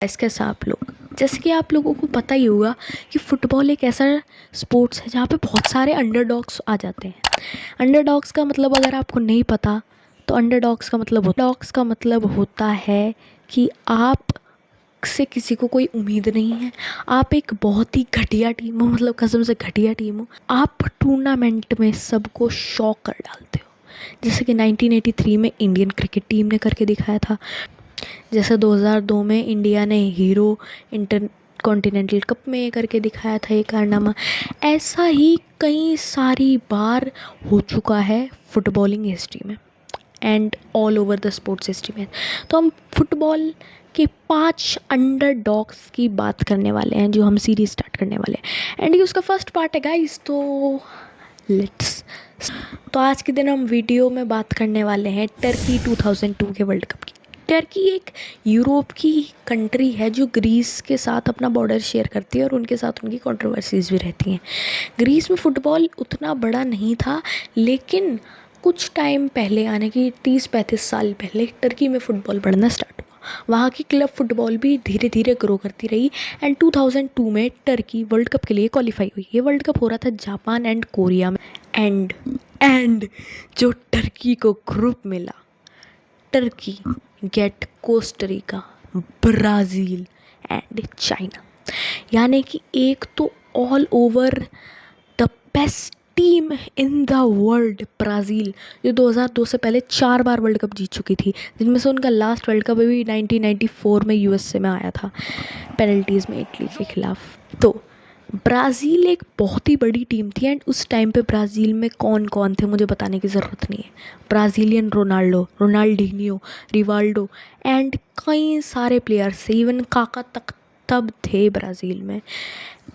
कैसे आप लोग, जैसे कि आप लोगों को पता ही होगा कि फ़ुटबॉल एक ऐसा स्पोर्ट्स है जहाँ पे बहुत सारे अंडरडॉग्स आ जाते हैं। अंडरडॉग्स का मतलब अगर आपको नहीं पता तो अंडरडॉग्स का मतलब होता है कि आप से किसी को कोई उम्मीद नहीं है, आप एक बहुत ही घटिया टीम हो, मतलब कसम से घटिया टीम हो, आप टूर्नामेंट में सबको शॉक कर डालते हो। जैसे कि 1983 में इंडियन क्रिकेट टीम ने करके दिखाया था, जैसे 2002 में इंडिया ने हीरो इंटर कॉन्टिनेंटल कप में करके दिखाया था ये कारनामा। ऐसा ही कई सारी बार हो चुका है फुटबॉलिंग हिस्ट्री में and all over the sports history में। तो हम फुटबॉल के 5 अंडरडॉग्स की बात करने वाले हैं जो हम सीरीज स्टार्ट करने वाले हैं, एंड ये उसका फर्स्ट पार्ट है गाइस। तो आज के दिन हम वीडियो में बात करने वाले हैं टर्की 2002 के वर्ल्ड कप की। टर्की एक यूरोप की कंट्री है जो ग्रीस के साथ अपना बॉर्डर शेयर करती है और उनके साथ उनकी कंट्रोवर्सीज भी रहती हैं। ग्रीस में फ़ुटबॉल उतना बड़ा नहीं था, लेकिन कुछ टाइम पहले, यानी कि 30-35 साल पहले टर्की में फ़ुटबॉल बढ़ना स्टार्ट हुआ। वहाँ की क्लब फुटबॉल भी धीरे धीरे ग्रो करती रही एंड 2002 में टर्की वर्ल्ड कप के लिए क्वालिफाई हुई। ये वर्ल्ड कप हो रहा था जापान एंड कोरिया में। एंड जो टर्की को ग्रुप मिला, Turkey get Costa Rica, Brazil and China, यानी कि एक तो all over the best team in the world Brazil, जो 2002 से पहले 4 बार वर्ल्ड कप जीत चुकी थी, जिनमें से उनका लास्ट वर्ल्ड कप अभी 1994 में यूएसए में आया था पेनल्टीज़ में इटली के खिलाफ। तो ब्राज़ील एक बहुत ही बड़ी टीम थी एंड उस टाइम पे ब्राज़ील में कौन कौन थे मुझे बताने की ज़रूरत नहीं है। Brazilian Ronaldo, Ronaldinho, Rivaldo and कई सारे प्लेयर्स थे, इवन काका तक तब थे ब्राज़ील में।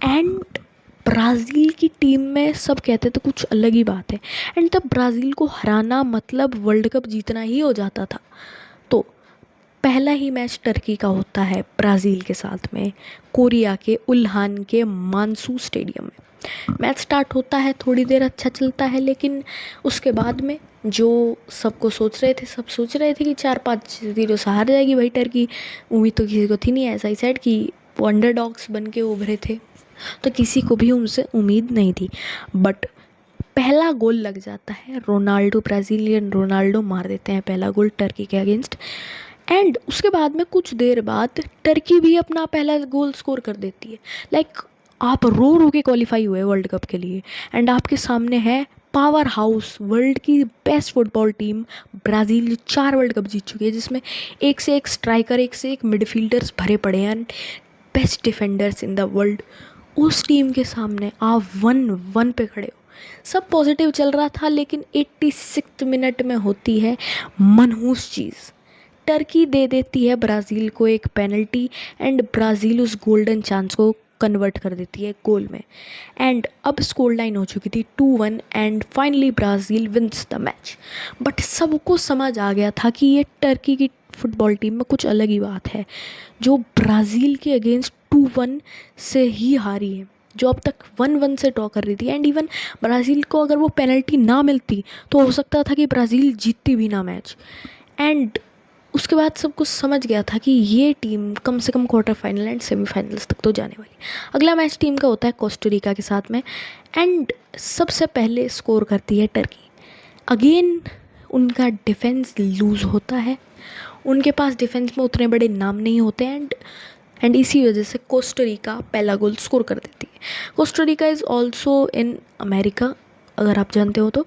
एंड ब्राज़ील की टीम में सब कहते थे कुछ अलग ही बात है, एंड तब ब्राज़ील को हराना मतलब वर्ल्ड कप जीतना ही हो जाता था। तो पहला ही मैच टर्की का होता है ब्राज़ील के साथ में, कोरिया के उल्हान के मानसू स्टेडियम में। मैच स्टार्ट होता है, थोड़ी देर अच्छा चलता है, लेकिन उसके बाद में जो सबको सोच रहे थे, सब सोच रहे थे कि 4-5-0 से हार जाएगी भाई टर्की। उम्मीद तो किसी को थी नहीं, ऐसा ही साइड कि वो अंडरडॉग्स बन के उभरे थे, तो किसी को भी उनसे उम्मीद नहीं थी। बट पहला गोल लग जाता है, रोनाल्डो, ब्राज़ीलियन रोनाल्डो मार देते हैं पहला गोल टर्की के अगेंस्ट। एंड उसके बाद में कुछ देर बाद टर्की भी अपना पहला गोल स्कोर कर देती है। लाइक आप रो के क्वालिफाई हुए वर्ल्ड कप के लिए एंड आपके सामने है पावर हाउस, वर्ल्ड की बेस्ट फुटबॉल टीम ब्राज़ील, जो 4 वर्ल्ड कप जीत चुकी है, जिसमें एक से एक स्ट्राइकर, एक से एक मिडफील्डर्स भरे पड़े हैं and best defenders in the world. उस टीम के सामने आप 1-1 पे खड़े हो। सब पॉजिटिव चल रहा था, लेकिन 86 मिनट में होती है मनहूस चीज़। टर्की दे देती है ब्राज़ील को एक पेनल्टी एंड ब्राज़ील उस गोल्डन चांस को कन्वर्ट कर देती है गोल में। एंड अब स्कोर लाइन हो चुकी थी 2-1 and finally Brazil wins the match. But सबको समझ आ गया था कि ये टर्की की फुटबॉल टीम में कुछ अलग ही बात है, जो ब्राज़ील के अगेंस्ट 2-1 से ही हारी है, जो अब तक 1-1 से ड्रॉ कर रही थी। एंड इवन ब्राज़ील को अगर वो पेनल्टी ना मिलती तो हो सकता था कि ब्राज़ील जीतती भी ना मैच। एंड उसके बाद सब कुछ समझ गया था कि ये टीम कम से कम क्वार्टर फाइनल एंड सेमीफाइनल्स तक तो जाने वाली। अगला मैच टीम का होता है कोस्टारिका के साथ में एंड सबसे पहले स्कोर करती है टर्की। अगेन उनका डिफेंस लूज़ होता है, उनके पास डिफेंस में उतने बड़े नाम नहीं होते एंड इसी वजह से कोस्टारिका पहला गोल स्कोर कर देती है। Costa Rica is also in America, अगर आप जानते हो तो।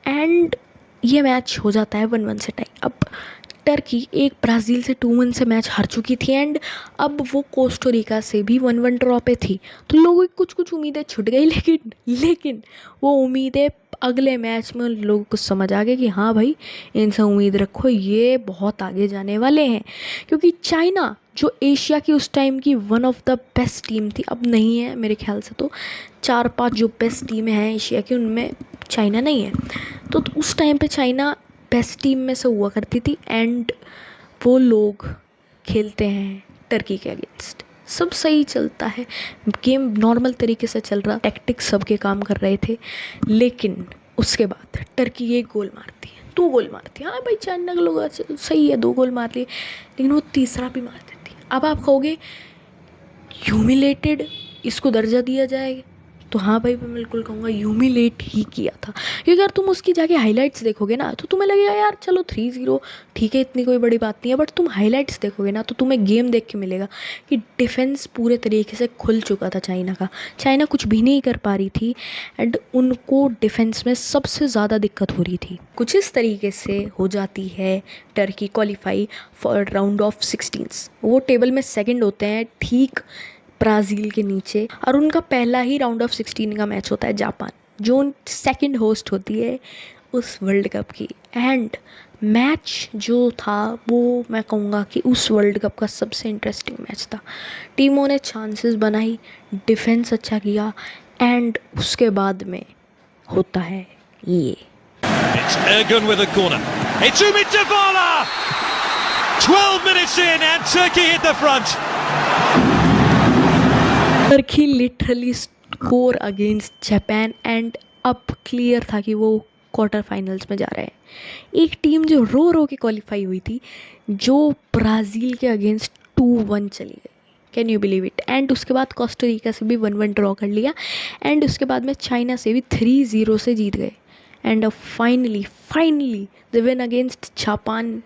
एंड ये मैच हो जाता है 1-1 से टाई। अब टर्की एक ब्राज़ील से 2-1 से मैच हार चुकी थी एंड अब वो कोस्टारिका से भी 1-1 ड्रॉ पे थी, तो लोगों की कुछ कुछ उम्मीदें छूट गई। लेकिन वो उम्मीदें अगले मैच में लोगों को समझ आ गया कि हाँ भाई, इनसे उम्मीद रखो, ये बहुत आगे जाने वाले हैं। क्योंकि चाइना, जो एशिया की उस टाइम की one of the best team थी, अब नहीं है मेरे ख्याल से, तो 4-5 जो बेस्ट टीमें हैं एशिया की उनमें चाइना नहीं है। तो उस टाइम पे चाइना बेस्ट टीम में से हुआ करती थी एंड वो लोग खेलते हैं टर्की के अगेंस्ट। सब सही चलता है, गेम नॉर्मल तरीके से चल रहा, टैक्टिक्स सबके काम कर रहे थे। लेकिन उसके बाद टर्की एक गोल मारती है, 2 गोल मारती है। हाँ भाई, चाइना के लोग सही है, 2 गोल मार लिए, लेकिन वो तीसरा भी मार देती है। अब आप कहोगे ह्यूमिलेटेड इसको दर्जा दिया जाए, तो हाँ भाई मैं बिल्कुल कहूँगा ह्यूमिलेट ही किया था, क्योंकि अगर तुम उसकी जाके हाइलाइट्स देखोगे ना तो तुम्हें लगेगा यार चलो 3-0 ठीक है, इतनी कोई बड़ी बात नहीं है, बट तुम हाइलाइट्स देखोगे ना तो तुम्हें गेम देख के मिलेगा कि डिफेंस पूरे तरीके से खुल चुका था चाइना का। चाइना कुछ भी नहीं कर पा रही थी एंड उनको डिफेंस में सबसे ज़्यादा दिक्कत हो रही थी। कुछ इस तरीके से हो जाती है Turkey qualify for round of 16। वो टेबल में सेकंड होते हैं ठीक ब्राज़ील के नीचे, और उनका पहला ही राउंड ऑफ 16 का मैच होता है जापान, जो सेकंड होस्ट होती है उस वर्ल्ड कप की। एंड मैच जो था वो मैं कहूँगा कि उस वर्ल्ड कप का सबसे इंटरेस्टिंग मैच था। टीमों ने चांसेस बनाई, डिफेंस अच्छा किया, एंड उसके बाद में होता है ये। It's Ergun with a corner. It's Umit Davala! 12 minutes in and Turkey hit the front. Turkey literally score against Japan and अब क्लियर था कि वो क्वार्टर फाइनल्स में जा रहे हैं। एक टीम जो रो रो के क्वालिफाई हुई थी, जो ब्राज़ील के अगेंस्ट 2-1 चली गई, can you believe it. And उसके बाद कोस्टारिका से भी 1-1 ड्रॉ कर लिया, एंड उसके बाद में चाइना से भी 3-0 से जीत गए, एंड अब finally the win against Japan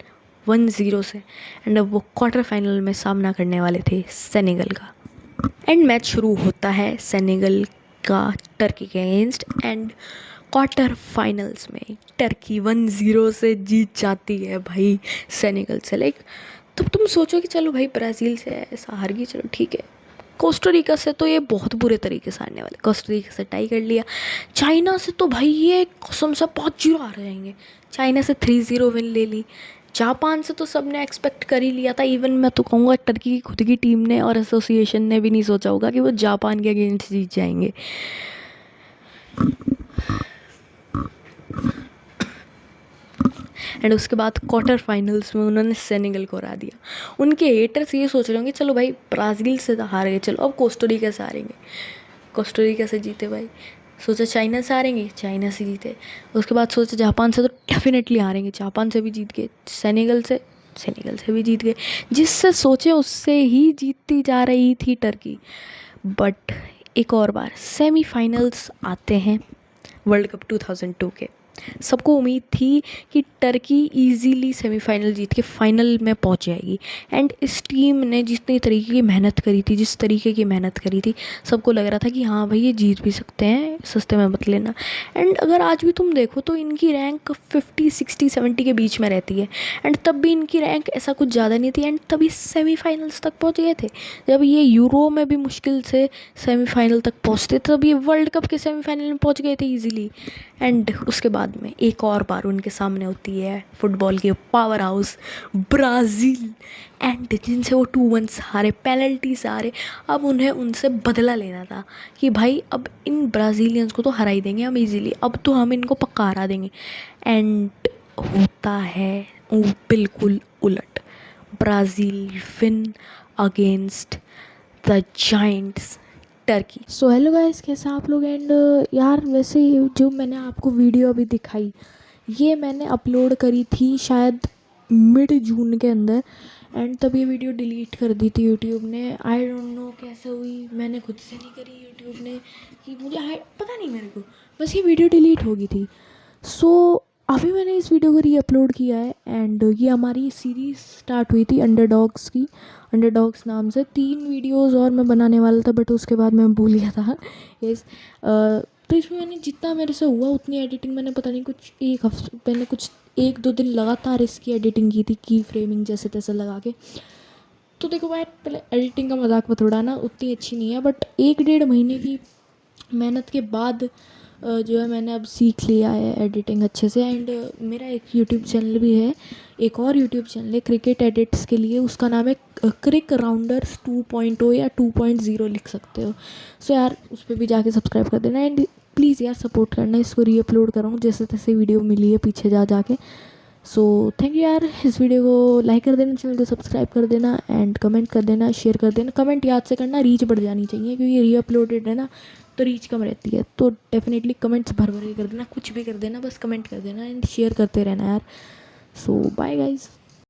1-0 से, एंड अब वो क्वार्टर फाइनल में सामना करने वाले थे सेनेगल का। एंड मैच शुरू होता है सेनेगल का टर्की के अगेंस्ट, एंड क्वार्टर फाइनल्स में टर्की 1-0 से जीत जाती है भाई सेनेगल से। लाइक तब तुम सोचो कि चलो भाई ब्राज़ील से ऐसा हार गई, चलो ठीक है। कोस्टारिका से तो ये बहुत बुरे तरीके से हारने वाले, कोस्टारिका से टाई कर लिया। चाइना से तो भाई ये कसम से 5-0 हार जाएंगे, चाइना से 3-0 विन ले ली। जापान से तो सबने एक्सपेक्ट कर ही लिया था, इवन मैं तो कहूँगा टर्की की खुद की टीम ने और एसोसिएशन ने भी नहीं सोचा होगा कि वो जापान के अगेंस्ट जीत जाएंगे। एंड उसके बाद क्वार्टर फाइनल्स में उन्होंने सेनेगल को हरा दिया। उनके हेटर्स ये सोच रहे होंगे चलो भाई ब्राज़ील से तो हार गए, चलो अब कोस्टारिका से हारेंगे, कोस्टारिका से जीते भाई। सोचा चाइना से हारेंगे, चाइना से जीते। उसके बाद सोचा जापान से तो डेफिनेटली हारेंगे, जापान से भी जीत गए। सेनेगल से भी जीत गए। जिससे सोचे उससे ही जीतती जा रही थी टर्की। बट एक और बार सेमीफाइनल्स आते हैं वर्ल्ड कप 2002 के। सबको उम्मीद थी कि टर्की इजीली सेमीफाइनल जीत के फाइनल में पहुंच जाएगी, एंड इस टीम ने जितनी तरीके की मेहनत करी थी, जिस तरीके की मेहनत करी थी, सबको लग रहा था कि हाँ भाई ये जीत भी सकते हैं, सस्ते में मत लेना। एंड अगर आज भी तुम देखो तो इनकी रैंक 50, 60, 70 के बीच में रहती है, एंड तब भी इनकी रैंक ऐसा कुछ ज़्यादा नहीं थी, एंड तभी सेमीफाइनल्स तक पहुँच गए थे। जब ये यूरो में भी मुश्किल से सेमीफाइनल तक पहुँचते, तब ये वर्ल्ड कप के सेमीफाइनल में पहुँच गए थे ईजिली। एंड उसके बाद में एक और बार उनके सामने होती है फुटबॉल के पावर हाउस ब्राज़ील, एंड जिनसे वो 2-1 हारे, पेनल्टी से हारे। अब उन्हें उनसे बदला लेना था कि भाई अब इन ब्राज़ीलियंस को तो हरा ही देंगे हम इजीली, अब तो हम इनको पक्का हरा देंगे। एंड होता है बिल्कुल उलट, Brazil win against the giants Turkey. So hello guys, कैसे आप लोग। एंड यार वैसे जो मैंने आपको वीडियो अभी दिखाई, ये मैंने अपलोड करी थी शायद मिड जून के अंदर, एंड तब ये वीडियो डिलीट कर दी थी यूट्यूब ने। आई डोंट नो कैसे हुई, मैंने खुद से नहीं करी, यूट्यूब ने कि मुझे पता नहीं मेरे को, बस ये वीडियो डिलीट हो गई थी। सो अभी मैंने इस वीडियो को री अपलोड किया है, एंड ये हमारी सीरीज़ स्टार्ट हुई थी अंडरडॉग्स की, अंडरडॉग्स नाम से 3 वीडियोस और मैं बनाने वाला था, बट उसके बाद मैं भूल गया था। तो इसमें मैंने जितना मेरे से हुआ उतनी एडिटिंग मैंने, पता नहीं कुछ एक हफ्ते मैंने कुछ 1-2 दिन लगातार इसकी एडिटिंग की थी, की फ्रेमिंग जैसे तैसे लगा के। तो देखो भाई पहले एडिटिंग का मजाक मत उड़ाना, उतनी अच्छी नहीं है, बट 1-1.5 महीने की मेहनत के बाद जो है मैंने अब सीख लिया है एडिटिंग अच्छे से। एंड मेरा एक यूट्यूब चैनल भी है, एक और यूट्यूब चैनल है क्रिकेट एडिट्स के लिए, उसका नाम है क्रिक राउंडर्स 2.0 या 2.0 लिख सकते हो। सो यार उस पर भी जाके सब्सक्राइब कर देना, एंड प्लीज़ यार सपोर्ट करना, इसको री अपलोड कराऊँ जैसे तैसे वीडियो मिली है पीछे जाके। सो थैंक यू यार, इस वीडियो को लाइक कर देना, चैनल को सब्सक्राइब कर देना, एंड कमेंट कर देना, शेयर कर देना। कमेंट याद से करना, रीच बढ़ जानी चाहिए, क्योंकि री अपलोडेड है ना तो रीच कम रहती है। तो डेफिनेटली कमेंट्स भर भर के कर देना, कुछ भी कर देना, बस कमेंट कर देना, एंड शेयर करते रहना यार। सो बाय गाइज़।